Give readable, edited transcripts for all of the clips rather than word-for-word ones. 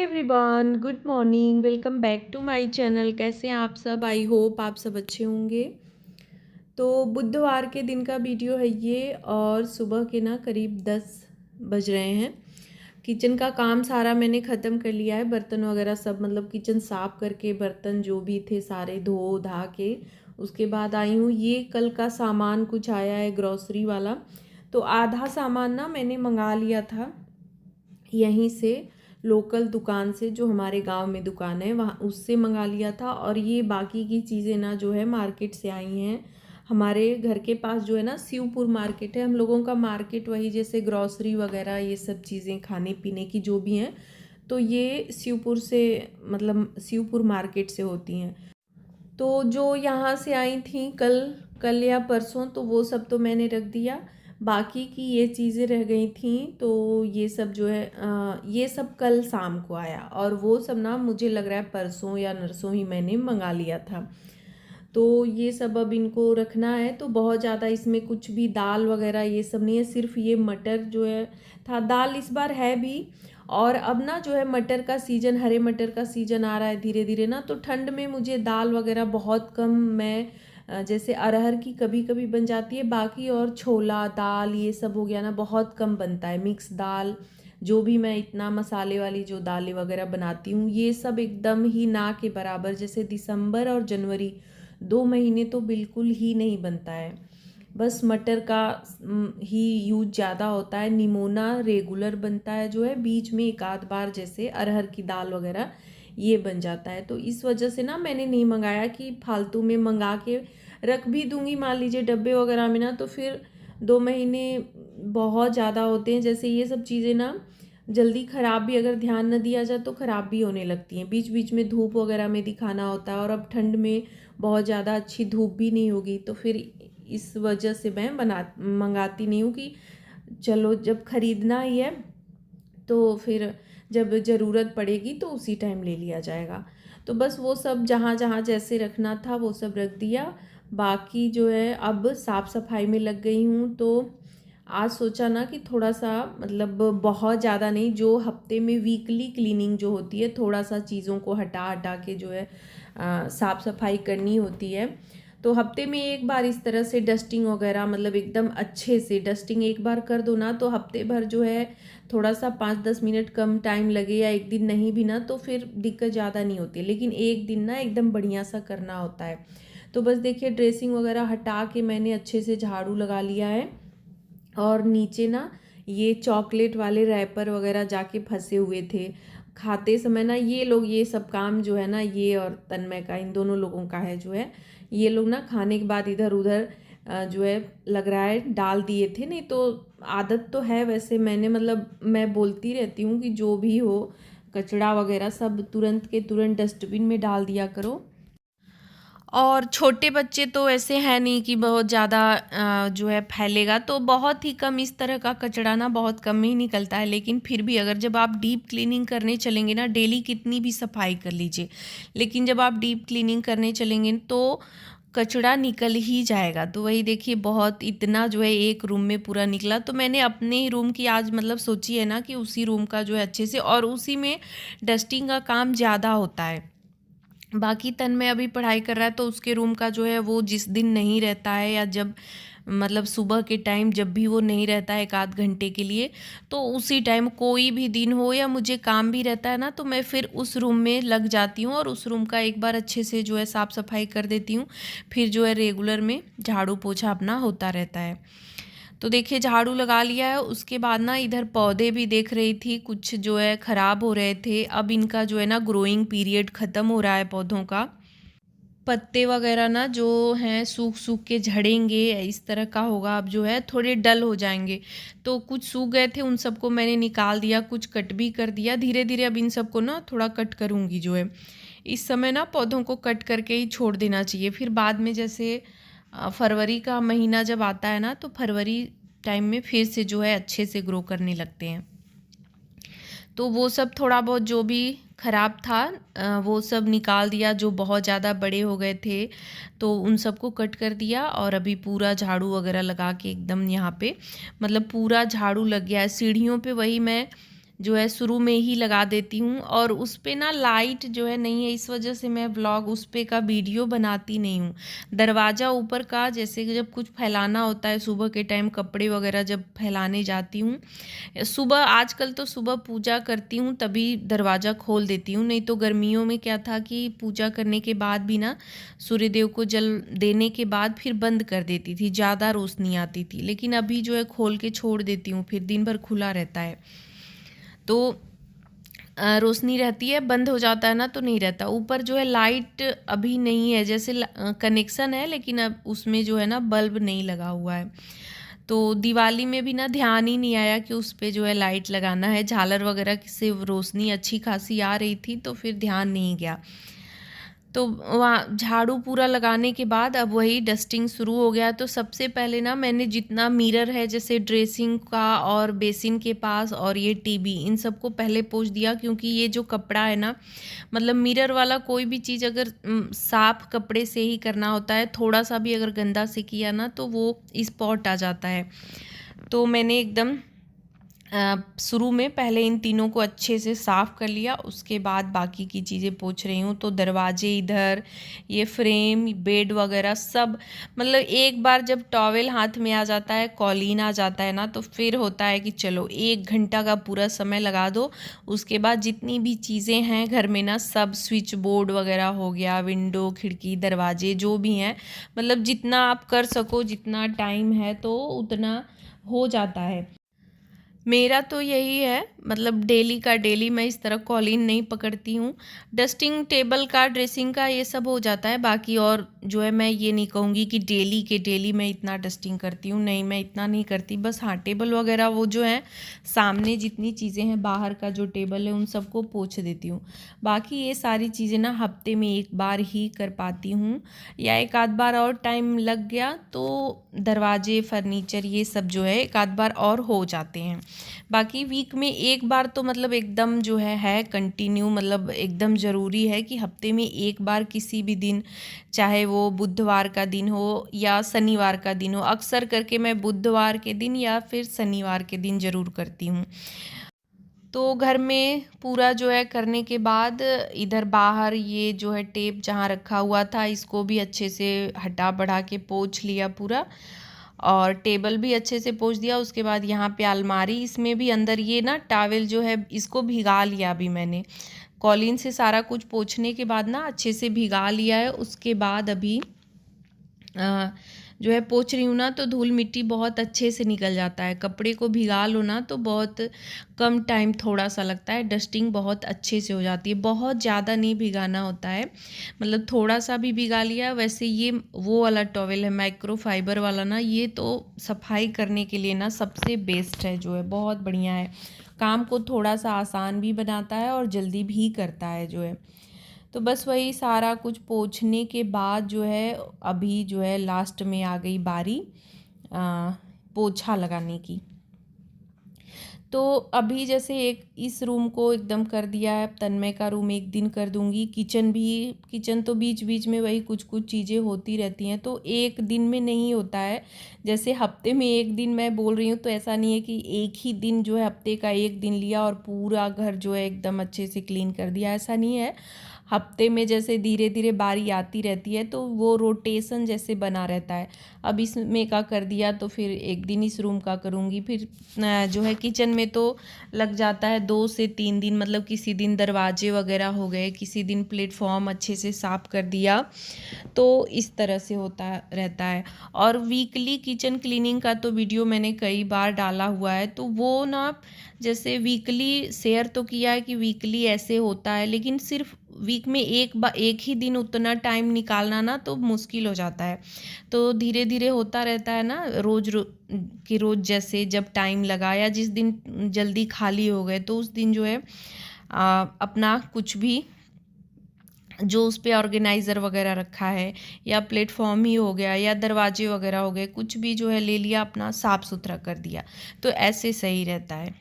Everyone, good morning. Welcome back to my channel. कैसे हैं आप सब? आई होप आप सब अच्छे होंगे। तो बुधवार के दिन का वीडियो है ये, और सुबह के ना करीब 10 बज रहे हैं। किचन का काम सारा मैंने ख़त्म कर लिया है। बर्तन वगैरह सब, मतलब किचन साफ़ करके बर्तन जो भी थे सारे धो धा के उसके बाद आई हूँ। ये कल का सामान कुछ आया है ग्रॉसरी वाला, तो आधा सामान ना मैंने मंगा लिया था यहीं से, लोकल दुकान से, जो हमारे गांव में दुकान है वहाँ, उससे मंगा लिया था। और ये बाकी की चीज़ें ना जो है मार्केट से आई हैं। हमारे घर के पास जो है ना शिवपुर मार्केट है, हम लोगों का मार्केट वही, जैसे ग्रॉसरी वगैरह ये सब चीज़ें खाने पीने की जो भी हैं, तो ये शिवपुर से, मतलब शिवपुर मार्केट से होती हैं। तो जो यहाँ से आई थी कल कल या परसों, तो वो सब तो मैंने रख दिया। बाकी की ये चीज़ें रह गई थी, तो ये सब जो है ये सब कल शाम को आया, और वो सब ना मुझे लग रहा है परसों या नरसों ही मैंने मंगा लिया था। तो ये सब अब इनको रखना है। तो बहुत ज़्यादा इसमें कुछ भी दाल वगैरह ये सब नहीं है, सिर्फ ये मटर जो है था। दाल इस बार है भी, और अब ना जो है मटर का सीज़न, हरे मटर का सीज़न आ रहा है धीरे धीरे ना, तो ठंड में मुझे दाल वगैरह बहुत कम, मैं जैसे अरहर की कभी कभी बन जाती है, बाकी और छोला दाल ये सब हो गया ना, बहुत कम बनता है। मिक्स दाल जो भी मैं इतना मसाले वाली जो दालें वगैरह बनाती हूँ, ये सब एकदम ही ना के बराबर। जैसे दिसंबर और जनवरी 2 महीने तो बिल्कुल ही नहीं बनता है, बस मटर का ही यूज ज़्यादा होता है। निमोना रेगुलर बनता है जो है, बीच में एक आध बार जैसे अरहर की दाल वगैरह ये बन जाता है। तो इस वजह से ना मैंने नहीं मंगाया कि फालतू में मंगा के रख भी दूंगी, मान लीजिए डब्बे वगैरह में ना, तो फिर 2 महीने बहुत ज़्यादा होते हैं। जैसे ये सब चीज़ें ना जल्दी ख़राब भी, अगर ध्यान न दिया जाए तो ख़राब भी होने लगती हैं। बीच बीच में धूप वगैरह में दिखाना होता है, और अब ठंड में बहुत ज़्यादा अच्छी धूप भी नहीं होगी, तो फिर इस वजह से मैं मंगाती नहीं हूँ कि चलो जब ख़रीदना ही है तो फिर जब ज़रूरत पड़ेगी तो उसी टाइम ले लिया जाएगा। तो बस वो सब जहाँ जहाँ जैसे रखना था वो सब रख दिया। बाकी जो है अब साफ़ सफाई में लग गई हूँ। तो आज सोचा ना कि थोड़ा सा, मतलब बहुत ज़्यादा नहीं, जो हफ्ते में वीकली क्लीनिंग जो होती है, थोड़ा सा चीज़ों को हटा हटा के जो है साफ़ सफाई करनी होती है। तो हफ्ते में एक बार इस तरह से डस्टिंग वगैरह, मतलब एकदम अच्छे से डस्टिंग एक बार कर दो ना, तो हफ्ते भर जो है थोड़ा सा 5-10 मिनट कम टाइम लगे या एक दिन नहीं भी ना, तो फिर दिक्कत ज़्यादा नहीं होती, लेकिन एक दिन ना एकदम बढ़िया सा करना होता है। तो बस देखिए ड्रेसिंग वगैरह हटा के मैंने अच्छे से झाड़ू लगा लिया है। और नीचे ना ये चॉकलेट वाले रैपर वगैरह जाके फंसे हुए थे खाते समय ना, ये लोग ये सब काम जो है ना, ये और तन्मय का, इन दोनों लोगों का है जो है, ये लोग ना खाने के बाद इधर उधर जो है लग रहा है डाल दिए थे। नहीं तो आदत तो है वैसे, मैंने, मतलब मैं बोलती रहती हूँ कि जो भी हो कचड़ा वगैरह सब तुरंत के तुरंत डस्टबिन में डाल दिया करो। और छोटे बच्चे तो ऐसे हैं नहीं कि बहुत ज़्यादा जो है फैलेगा, तो बहुत ही कम इस तरह का कचरा ना बहुत कम ही निकलता है। लेकिन फिर भी अगर जब आप डीप क्लीनिंग करने चलेंगे ना, डेली कितनी भी सफाई कर लीजिए, लेकिन जब आप डीप क्लीनिंग करने चलेंगे तो कचरा निकल ही जाएगा। तो वही देखिए, बहुत इतना जो है एक रूम में पूरा निकला। तो मैंने अपने ही रूम की आज, मतलब सोची है ना कि उसी रूम का जो है अच्छे से, और उसी में डस्टिंग का काम ज़्यादा होता है। बाकी तन्मय अभी पढ़ाई कर रहा है, तो उसके रूम का जो है वो जिस दिन नहीं रहता है, या जब, मतलब सुबह के टाइम जब भी वो नहीं रहता है 1 आध घंटे के लिए, तो उसी टाइम कोई भी दिन हो या मुझे काम भी रहता है ना, तो मैं फिर उस रूम में लग जाती हूँ और उस रूम का एक बार अच्छे से जो है साफ़ सफाई कर देती हूँ। फिर जो है रेगुलर में झाड़ू पोछा अपना होता रहता है। तो देखिए झाड़ू लगा लिया है, उसके बाद ना इधर पौधे भी देख रही थी, कुछ जो है ख़राब हो रहे थे। अब इनका जो है ना ग्रोइंग पीरियड ख़त्म हो रहा है पौधों का। पत्ते वगैरह ना जो हैं सूख सूख के झड़ेंगे, इस तरह का होगा। अब जो है थोड़े डल हो जाएंगे, तो कुछ सूख गए थे उन सबको मैंने निकाल दिया, कुछ कट भी कर दिया। धीरे धीरे अब इन सबको ना थोड़ा कट करूँगी जो है। इस समय ना पौधों को कट करके ही छोड़ देना चाहिए, फिर बाद में जैसे फरवरी का महीना जब आता है ना, तो फरवरी टाइम में फिर से जो है अच्छे से ग्रो करने लगते हैं। तो वो सब थोड़ा बहुत जो भी ख़राब था वो सब निकाल दिया, जो बहुत ज़्यादा बड़े हो गए थे तो उन सबको कट कर दिया। और अभी पूरा झाड़ू वगैरह लगा के एकदम यहाँ पे, मतलब पूरा झाड़ू लग गया है सीढ़ियों पे। वही मैं जो है शुरू में ही लगा देती हूँ, और उस पे ना लाइट जो है नहीं है, इस वजह से मैं व्लॉग उस पे का वीडियो बनाती नहीं हूँ। दरवाज़ा ऊपर का जैसे कि जब कुछ फैलाना होता है सुबह के टाइम, कपड़े वगैरह जब फैलाने जाती हूँ सुबह, आजकल तो सुबह पूजा करती हूँ तभी दरवाज़ा खोल देती हूँ, नहीं तो गर्मियों में क्या था कि पूजा करने के बाद भी ना सूर्यदेव को जल देने के बाद फिर बंद कर देती थी, ज़्यादा रोशनी आती थी। लेकिन अभी जो है खोल के छोड़ देती हूँ, फिर दिन भर खुला रहता है तो रोशनी रहती है, बंद हो जाता है ना तो नहीं रहता। ऊपर जो है लाइट अभी नहीं है, जैसे कनेक्शन है लेकिन अब उसमें जो है ना बल्ब नहीं लगा हुआ है। तो दिवाली में भी ना ध्यान ही नहीं आया कि उस पे जो है लाइट लगाना है, झालर वगैरह से रोशनी अच्छी खासी आ रही थी तो फिर ध्यान नहीं गया। तो वहाँ झाड़ू पूरा लगाने के बाद अब वही डस्टिंग शुरू हो गया। तो सबसे पहले ना मैंने जितना मिरर है जैसे ड्रेसिंग का और बेसिन के पास और ये टीवी, इन सबको पहले पोंछ दिया, क्योंकि ये जो कपड़ा है ना, मतलब मिरर वाला कोई भी चीज़ अगर साफ कपड़े से ही करना होता है, थोड़ा सा भी अगर गंदा से किया ना तो वो स्पॉट आ जाता है। तो मैंने एकदम शुरू में पहले इन तीनों को अच्छे से साफ़ कर लिया, उसके बाद बाकी की चीज़ें पोंछ रही हूँ। तो दरवाजे इधर, ये फ्रेम, बेड वगैरह सब, मतलब एक बार जब टॉवेल हाथ में आ जाता है, कॉलीन आ जाता है ना, तो फिर होता है कि चलो 1 घंटा का पूरा समय लगा दो। उसके बाद जितनी भी चीज़ें हैं घर में ना, सब स्विच बोर्ड वगैरह हो गया, विंडो, खिड़की, दरवाजे जो भी हैं, मतलब जितना आप कर सको, जितना टाइम है तो उतना हो जाता है। मेरा तो यही है, मतलब डेली का डेली मैं इस तरह कॉलिन नहीं पकड़ती हूँ। डस्टिंग टेबल का, ड्रेसिंग का ये सब हो जाता है, बाकी और जो है मैं ये नहीं कहूँगी कि डेली के डेली मैं इतना डस्टिंग करती हूँ, नहीं मैं इतना नहीं करती। बस हाँ, टेबल वगैरह वो जो है सामने जितनी चीज़ें हैं, बाहर का जो टेबल है उन सबको पोंछ देती हूँ। बाकी ये सारी चीज़ें ना हफ्ते में एक बार ही कर पाती हूँ, या एक आध बार और टाइम लग गया तो दरवाजे, फर्नीचर ये सब जो है एक आध बार और हो जाते हैं। बाकी वीक में एक बार तो मतलब एकदम जो है कंटिन्यू, मतलब एकदम ज़रूरी है कि हफ्ते में एक बार किसी भी दिन, चाहे वो बुधवार का दिन हो या शनिवार का दिन हो, अक्सर करके मैं बुधवार के दिन या फिर शनिवार के दिन ज़रूर करती हूँ। तो घर में पूरा जो है करने के बाद इधर बाहर ये जो है टेप जहाँ रखा हुआ था, इसको भी अच्छे से हटा बढ़ा के पोंछ लिया पूरा, और टेबल भी अच्छे से पोंछ दिया। उसके बाद यहाँ पे अलमारी, इसमें भी अंदर ये ना टॉवेल जो है इसको भिगा लिया अभी मैंने, कॉलीन से सारा कुछ पोंछने के बाद ना अच्छे से भिगा लिया है। उसके बाद अभी जो है पोंछ रही हूँ ना, तो धूल मिट्टी बहुत अच्छे से निकल जाता है। कपड़े को भिगा लो ना तो बहुत कम टाइम थोड़ा सा लगता है, डस्टिंग बहुत अच्छे से हो जाती है। बहुत ज़्यादा नहीं भिगाना होता है, मतलब थोड़ा सा भी भिगा लिया। वैसे ये वो वाला टॉवेल है माइक्रोफाइबर वाला ना, ये तो सफाई करने के लिए ना सबसे बेस्ट है, जो है बहुत बढ़िया है, काम को थोड़ा सा आसान भी बनाता है और जल्दी भी करता है जो है। तो बस वही सारा कुछ पोंछने के बाद जो है अभी जो है लास्ट में आ गई बारी पोछा लगाने की। तो अभी जैसे एक इस रूम को एकदम कर दिया है, तन्मय का रूम एक दिन कर दूंगी, किचन भी, किचन तो बीच बीच में वही कुछ कुछ चीज़ें होती रहती हैं, तो एक दिन में नहीं होता है। जैसे हफ्ते में एक दिन मैं बोल रही हूँ, तो ऐसा नहीं है कि एक ही दिन जो है हफ्ते का एक दिन लिया और पूरा घर जो है एकदम अच्छे से क्लीन कर दिया, ऐसा नहीं है। हफ्ते में जैसे धीरे धीरे बारी आती रहती है, तो वो रोटेशन जैसे बना रहता है। अब इसमें का कर दिया तो फिर एक दिन इस रूम का करूँगी, फिर जो है किचन में तो लग जाता है 2 से 3 दिन, मतलब किसी दिन दरवाजे वगैरह हो गए, किसी दिन प्लेटफॉर्म अच्छे से साफ़ कर दिया, तो इस तरह से होता रहता है। और वीकली किचन क्लीनिंग का तो वीडियो मैंने कई बार डाला हुआ है, तो वो ना जैसे वीकली शेयर तो किया है कि वीकली ऐसे होता है, लेकिन सिर्फ वीक में एक ही दिन उतना टाइम निकालना ना तो मुश्किल हो जाता है। तो धीरे धीरे होता रहता है ना, रोज़ जैसे जब टाइम लगा या जिस दिन जल्दी खाली हो गए, तो उस दिन जो है अपना कुछ भी जो उस पे ऑर्गेनाइज़र वगैरह रखा है, या प्लेटफॉर्म ही हो गया, या दरवाजे वगैरह हो गए, कुछ भी जो है ले लिया, अपना साफ़ सुथरा कर दिया, तो ऐसे सही रहता है।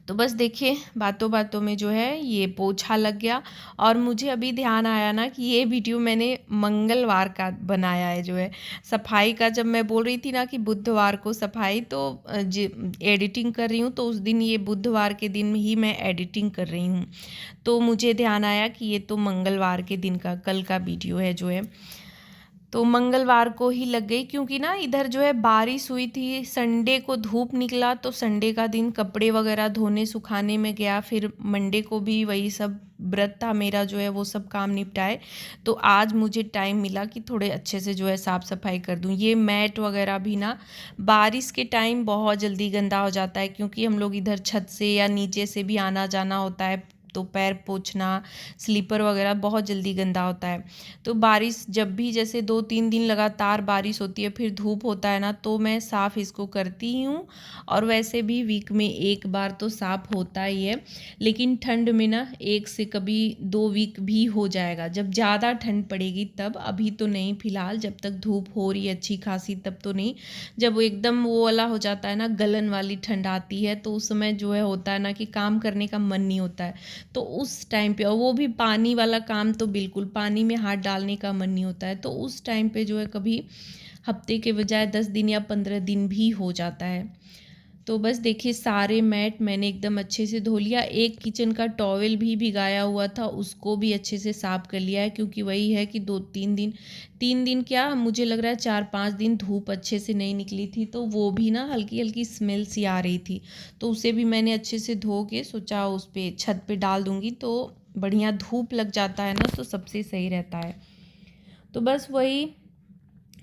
तो बस देखिए बातों बातों में जो है ये पोछा लग गया। और मुझे अभी ध्यान आया ना कि ये वीडियो मैंने मंगलवार का बनाया है, जो है सफाई का। जब मैं बोल रही थी ना कि बुधवार को सफाई, तो एडिटिंग कर रही हूँ, तो उस दिन ये बुधवार के दिन ही मैं एडिटिंग कर रही हूँ। तो मुझे ध्यान आया कि ये तो मंगलवार के दिन का कल का वीडियो है जो है, तो मंगलवार को ही लग गई। क्योंकि ना इधर जो है बारिश हुई थी, संडे को धूप निकला, तो संडे का दिन कपड़े वगैरह धोने सुखाने में गया। फिर मंडे को भी वही सब व्रत था मेरा, जो है वो सब काम निपटाए। तो आज मुझे टाइम मिला कि थोड़े अच्छे से जो है साफ़ सफाई कर दूं। ये मैट वगैरह भी ना बारिश के टाइम बहुत जल्दी गंदा हो जाता है, क्योंकि हम लोग इधर छत से या नीचे से भी आना जाना होता है, तो पैर पोंछना, स्लीपर वगैरह बहुत जल्दी गंदा होता है। तो बारिश जब भी जैसे 2-3 दिन लगातार बारिश होती है, फिर धूप होता है ना, तो मैं साफ़ इसको करती ही हूँ। और वैसे भी वीक में एक बार तो साफ़ होता ही है। लेकिन ठंड में ना 1 से कभी 2 वीक भी हो जाएगा, जब ज़्यादा ठंड पड़ेगी तब। अभी तो नहीं, फ़िलहाल जब तक धूप हो रही है अच्छी खासी तब तो नहीं। जब वो एकदम वो वाला हो जाता है ना, गलन वाली ठंड आती है, तो उस समय जो है होता है ना कि काम करने का मन नहीं होता है। तो उस टाइम पे, और वो भी पानी वाला काम, तो बिल्कुल पानी में हाथ डालने का मन नहीं होता है। तो उस टाइम पे जो है कभी हफ्ते के बजाय 10 दिन या 15 दिन भी हो जाता है। तो बस देखिए सारे मैट मैंने एकदम अच्छे से धो लिया। एक किचन का टॉवेल भी भिगाया हुआ था, उसको भी अच्छे से साफ़ कर लिया है। क्योंकि वही है कि 3 दिन क्या, मुझे लग रहा है 4-5 दिन धूप अच्छे से नहीं निकली थी, तो वो भी ना हल्की हल्की स्मेल सी आ रही थी। तो उसे भी मैंने अच्छे से धो के सोचा उस पर छत पे डाल दूँगी, तो बढ़िया धूप लग जाता है ना, तो सबसे सही रहता है। तो बस वही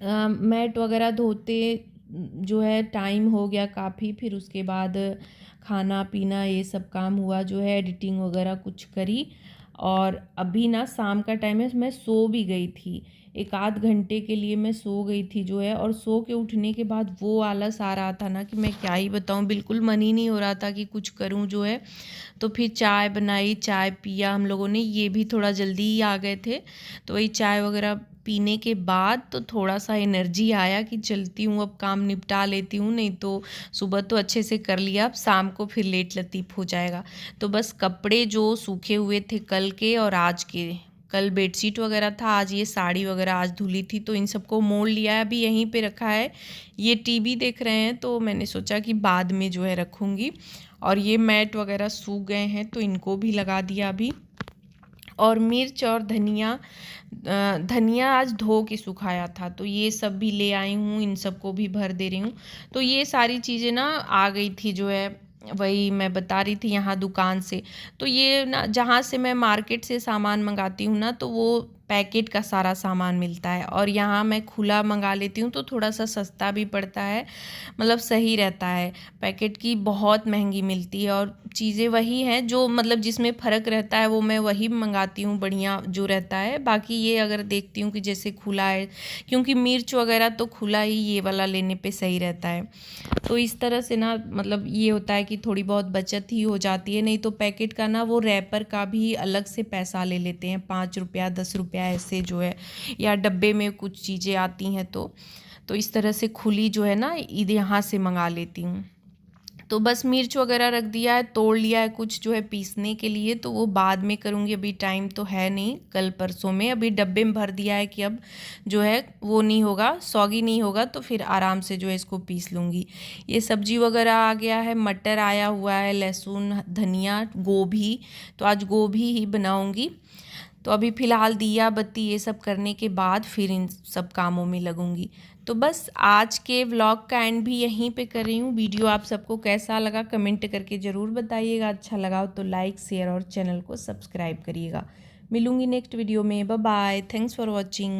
मैट वगैरह धोते जो है टाइम हो गया काफ़ी। फिर उसके बाद खाना पीना ये सब काम हुआ, जो है एडिटिंग वगैरह कुछ करी। और अभी ना शाम का टाइम है, मैं सो भी गई थी। 1-आध घंटे के लिए मैं सो गई थी जो है। और सो के उठने के बाद वो आलस आ रहा था ना कि मैं क्या ही बताऊँ, बिल्कुल मन ही नहीं हो रहा था कि कुछ करूँ जो है। तो फिर चाय बनाई, चाय पिया हम लोगों ने। ये भी थोड़ा जल्दी ही आ गए थे, तो वही चाय वगैरह पीने के बाद तो थोड़ा सा एनर्जी आया कि चलती हूँ, अब काम निपटा लेती हूँ, नहीं तो सुबह तो अच्छे से कर लिया, अब शाम को फिर लेट लतीफ़ हो जाएगा। तो बस कपड़े जो सूखे हुए थे कल के और आज के, कल बेडशीट वगैरह था, आज ये साड़ी वगैरह आज धुली थी, तो इन सबको मोड़ लिया है, अभी यहीं पे रखा है। ये टीवी देख रहे हैं, तो मैंने सोचा कि बाद में जो है रखूँगी। और ये मैट वगैरह सूख गए हैं, तो इनको भी लगा दिया अभी। और मिर्च और धनिया आज धो के सुखाया था, तो ये सब भी ले आई हूँ, इन सबको भी भर दे रही हूँ। तो ये सारी चीज़ें ना आ गई थी जो है, वही मैं बता रही थी यहाँ दुकान से। तो ये ना जहाँ से मैं मार्केट से सामान मंगाती हूँ ना, तो वो पैकेट का सारा सामान मिलता है, और यहाँ मैं खुला मंगा लेती हूँ, तो थोड़ा सा सस्ता भी पड़ता है, मतलब सही रहता है। पैकेट की बहुत महंगी मिलती है, और चीज़ें वही हैं जो मतलब जिसमें फ़र्क रहता है वो मैं वही मंगाती हूँ, बढ़िया जो रहता है। बाकी ये अगर देखती हूँ कि जैसे खुला है, क्योंकि मिर्च वगैरह तो खुला ही ये वाला लेने पे सही रहता है। तो इस तरह से ना मतलब ये होता है कि थोड़ी बहुत बचत ही हो जाती है। नहीं तो पैकेट का ना वो रैपर का भी अलग से पैसा ले लेते हैं, 5 रुपया 10 रुपया ऐसे जो है, या डब्बे में कुछ चीज़ें आती हैं। तो इस तरह से खुली जो है ना यहाँ से मंगा लेती हूँ। तो बस मिर्च वगैरह रख दिया है, तोड़ लिया है कुछ जो है पीसने के लिए, तो वो बाद में करूँगी, अभी टाइम तो है नहीं, कल परसों में। अभी डब्बे में भर दिया है कि अब जो है वो नहीं होगा, सौगी नहीं होगा, तो फिर आराम से जो है इसको पीस लूँगी। ये सब्जी वगैरह आ गया है, मटर आया हुआ है, लहसुन, धनिया, गोभी, तो आज गोभी ही बनाऊँगी। तो अभी फ़िलहाल दिया बत्ती ये सब करने के बाद फिर इन सब कामों में लगूंगी। तो बस आज के व्लॉग का एंड भी यहीं पे कर रही हूँ। वीडियो आप सबको कैसा लगा कमेंट करके ज़रूर बताइएगा। अच्छा लगा हो तो लाइक शेयर और चैनल को सब्सक्राइब करिएगा। मिलूँगी नेक्स्ट वीडियो में। Bye bye, thanks for watching.